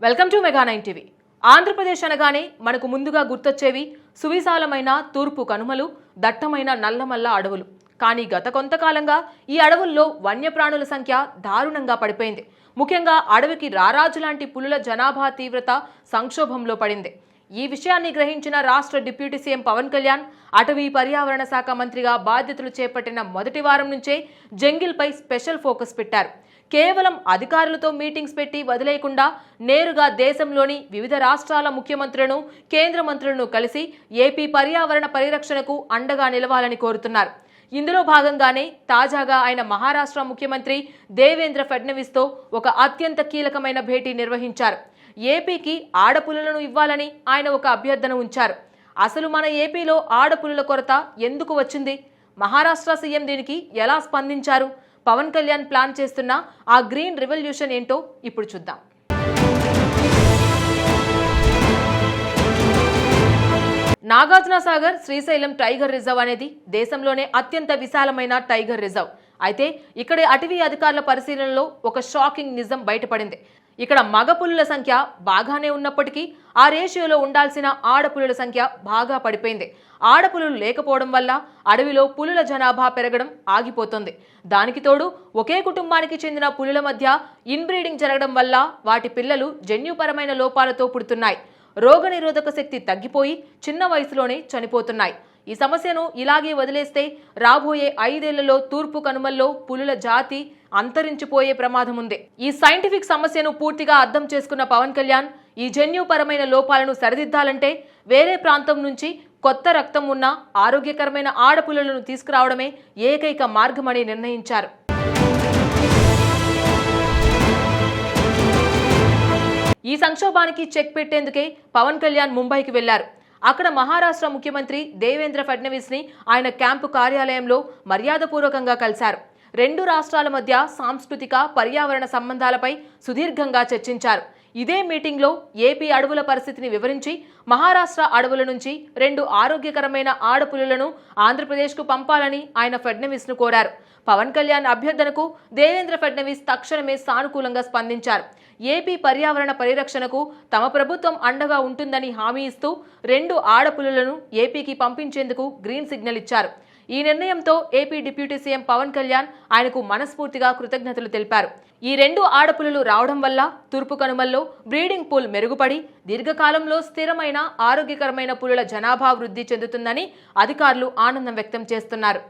Welcome to మెగా9 TV. Andhra Pradesh అనగానే మనకు ముందుగా గుర్తొచ్చేవి సువిశాలమైన తూర్పు కనుమలు, దట్టమైన నల్లమల్ల అడవులు. కానీ గత కొంతకాలంగా ఈ అడవుల్లో వన్యప్రాణుల సంఖ్య దారుణంగా పడిపోయింది. ముఖ్యంగా అడవికి రారాజు లాంటి పులుల జనాభా తీవ్రత సంక్షోభంలో పడింది. ఈ విషయాన్ని గ్రహించిన రాష్ట్ర డిప్యూటీ సీఎం పవన్ కళ్యాణ్ అటవీ పర్యావరణ శాఖ మంత్రిగా బాధ్యతలు చేపట్టిన మొదటి వారం నుంచే జంగిల్పై స్పెషల్ ఫోకస్ పెట్టారు. కేవలం అధికారులతో మీటింగ్స్ పెట్టి వదిలేయకుండా నేరుగా దేశంలోని వివిధ రాష్ట్రాల ముఖ్యమంత్రులను, కేంద్ర మంత్రులను కలిసి ఏపీ పర్యావరణ పరిరక్షణకు అండగా నిలవాలని కోరుతున్నారు. ఇందులో భాగంగానే తాజాగా ఆయన మహారాష్ట్ర ముఖ్యమంత్రి దేవేంద్ర ఫడ్నవీస్తో ఒక అత్యంత కీలకమైన భేటీ నిర్వహించారు. ఏపీకి ఆడపులులను ఇవ్వాలని ఆయన ఒక అభ్యర్థన ఉంచారు. అసలు మన ఏపీలో ఆడపులుల కొరత ఎందుకు వచ్చింది? మహారాష్ట్ర సీఎం దీనికి ఎలా స్పందించారు? పవన్ కళ్యాణ్ ప్లాన్ చేస్తున్న ఆ గ్రీన్ రెవల్యూషన్ ఏంటో ఇప్పుడు చూద్దాం. నాగార్జునసాగర్ శ్రీశైలం టైగర్ రిజర్వ్ అనేది దేశంలోనే అత్యంత విశాలమైన టైగర్ రిజర్వ్. అయితే ఇక్కడి అటవీ అధికారుల పరిశీలనలో ఒక షాకింగ్ నిజం బయటపడింది. ఇక్కడ మగ పులుల సంఖ్య బాగానే ఉన్నప్పటికీ ఆ రేషియోలో ఉండాల్సిన ఆడపులుల సంఖ్య బాగా పడిపోయింది. ఆడపులులు లేకపోవడం వల్ల అడవిలో పులుల జనాభా పెరగడం ఆగిపోతుంది. దానికి తోడు ఒకే కుటుంబానికి చెందిన పులుల మధ్య ఇన్బ్రీడింగ్ జరగడం వల్ల వాటి పిల్లలు జన్యుపరమైన లోపాలతో పుడుతున్నాయి. రోగనిరోధక శక్తి తగ్గిపోయి చిన్న వయసులోనే చనిపోతున్నాయి. ఈ సమస్యను ఇలాగే వదిలేస్తే రాబోయే 5 ఏళ్లలో తూర్పు కనుమల్లో పులుల జాతి అంతరించిపోయే ప్రమాదం ఉంది. ఈ సైంటిఫిక్ సమస్యను పూర్తిగా అర్థం చేసుకున్న పవన్ కళ్యాణ్ ఈ జన్యుపరమైన లోపాలను సరిదిద్దాలంటే వేరే ప్రాంతం నుంచి కొత్త రక్తం ఉన్న ఆరోగ్యకరమైన ఆడపులులను తీసుకురావడమే ఏకైక మార్గమని నిర్ణయించారు. ఈ సంక్షోభానికి చెక్ పెట్టేందుకే పవన్ కళ్యాణ్ ముంబైకి వెళ్లారు. అక్కడ మహారాష్ట్ర ముఖ్యమంత్రి దేవేంద్ర ఫడ్నవీస్ ని ఆయన క్యాంపు కార్యాలయంలో మర్యాదపూర్వకంగా కలిశారు. 2 రాష్ట్రాల మధ్య సాంస్కృతిక, పర్యావరణ సంబంధాలపై సుదీర్ఘంగా చర్చించారు. ఇదే మీటింగ్లో ఏపీ అడవుల పరిస్థితిని వివరించి మహారాష్ట్ర అడవుల నుంచి 2 ఆరోగ్యకరమైన ఆడపులులను ఆంధ్రప్రదేశ్కు పంపాలని ఆయన ఫడ్నవీస్ను కోరారు. పవన్ కళ్యాణ్ అభ్యర్థనకు దేవేంద్ర ఫడ్నవీస్ తక్షణమే సానుకూలంగా స్పందించారు. ఏపీ పర్యావరణ పరిరక్షణకు తమ ప్రభుత్వం అండగా ఉంటుందని హామీ ఇస్తూ 2 ఆడపులులను ఏపీకి పంపించేందుకు గ్రీన్ సిగ్నల్ ఇచ్చారు. ఈ నిర్ణయంతో AP deputy CM Pawan Kalyan ఆయనకు మనస్ఫూర్తిగా కృతజ్ఞతలు తెలిపారు. ఈ 2 ఆడపులులు రావడం వల్ల తూర్పు కనుమల్లో బ్రీడింగ్ పూల్ మెరుగుపడి దీర్ఘకాలంలో స్థిరమైన ఆరోగ్యకరమైన పులుల జనాభా వృద్ధి చెందుతుందని అధికారులు ఆనందం వ్యక్తం చేస్తున్నారు.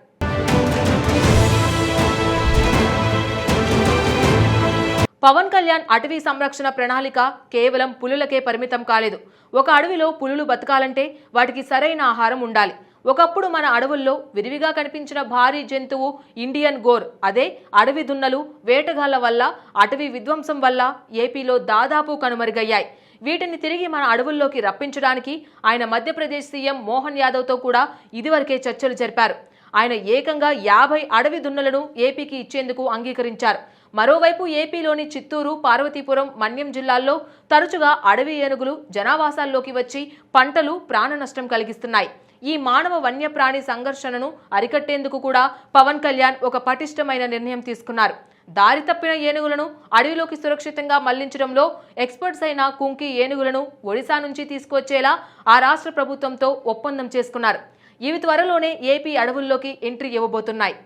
పవన్ కళ్యాణ్ అటవీ సంరక్షణ ప్రణాళిక కేవలం పులులకే పరిమితం కాలేదు. ఒక అడవిలో పులులు బతకాలంటే వాటికి సరైన ఆహారం ఉండాలి. ఒకప్పుడు మన అడవుల్లో విరివిగా కనిపించిన భారీ జంతువు ఇండియన్ గోర్, అదే అడవి దున్నలు, వేటగాళ్ల వల్ల, అటవీ విధ్వంసం వల్ల ఏపీలో దాదాపు కనుమరుగయ్యాయి. వీటిని తిరిగి మన అడవుల్లోకి రప్పించడానికి ఆయన మధ్యప్రదేశ్ సీఎం మోహన్ యాదవ్తో కూడా ఇదివరకే చర్చలు జరిపారు. ఆయన ఏకంగా 50 అడవి దున్నలను ఏపీకి ఇచ్చేందుకు అంగీకరించారు. మరోవైపు ఏపీలోని చిత్తూరు, పార్వతీపురం, మన్యం జిల్లాల్లో తరచుగా అడవి ఏనుగులు జనావాసాల్లోకి వచ్చి పంటలు, ప్రాణ నష్టం కలిగిస్తున్నాయి. ఈ మానవ వన్యప్రాణి సంఘర్షణను అరికట్టేందుకు కూడా పవన్ కళ్యాణ్ ఒక పటిష్టమైన నిర్ణయం తీసుకున్నారు. దారి తప్పిన ఏనుగులను అడవిలోకి సురక్షితంగా మళ్లించడంలో ఎక్స్పర్ట్స్ అయిన కుంకి ఏనుగులను ఒడిశా నుంచి తీసుకొచ్చేలా ఆ రాష్ట్ర ప్రభుత్వంతో ఒప్పందం చేసుకున్నారు. ఇవి త్వరలోనే ఏపీ అడవుల్లోకి ఎంట్రీ ఇవ్వబోతున్నాయి.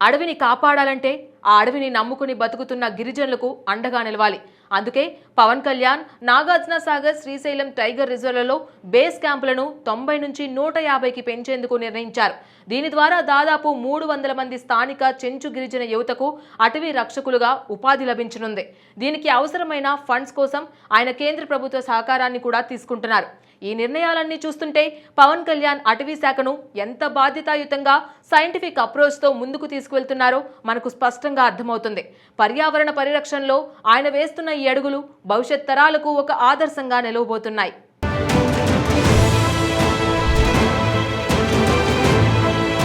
అడవిని కాపాడాలంటే ఆ అడవిని నమ్ముకుని బతుకుతున్న గిరిజనులకు అండగా నిలవాలి. అందుకే పవన్ కళ్యాణ్ నాగార్జునసాగర్, శ్రీశైలం టైగర్ రిజర్వ్లలో బేస్ క్యాంపులను 90 నుంచి 150కి పెంచేందుకు నిర్ణయించారు. దీని ద్వారా దాదాపు 300 మంది స్థానిక చెంచు గిరిజన యువతకు అటవీ రక్షకులుగా ఉపాధి లభించనుంది. దీనికి అవసరమైన ఫండ్స్ కోసం ఆయన కేంద్ర ప్రభుత్వ సహకారాన్ని కూడా తీసుకుంటున్నారు. ఈ నిర్ణయాలన్నీ చూస్తుంటే పవన్ కళ్యాణ్ అటవీ శాఖను ఎంత బాధ్యతాయుతంగా సైంటిఫిక్ అప్రోచ్తో ముందుకు తీసుకువెళ్తున్నారో మనకు స్పష్టంగా అర్థమవుతుంది. పర్యావరణ పరిరక్షణలో ఆయన వేస్తున్న ఈ అడుగులు భవిష్యత్ తరాలకు ఒక ఆదర్శంగా నిలవబోతున్నాయి.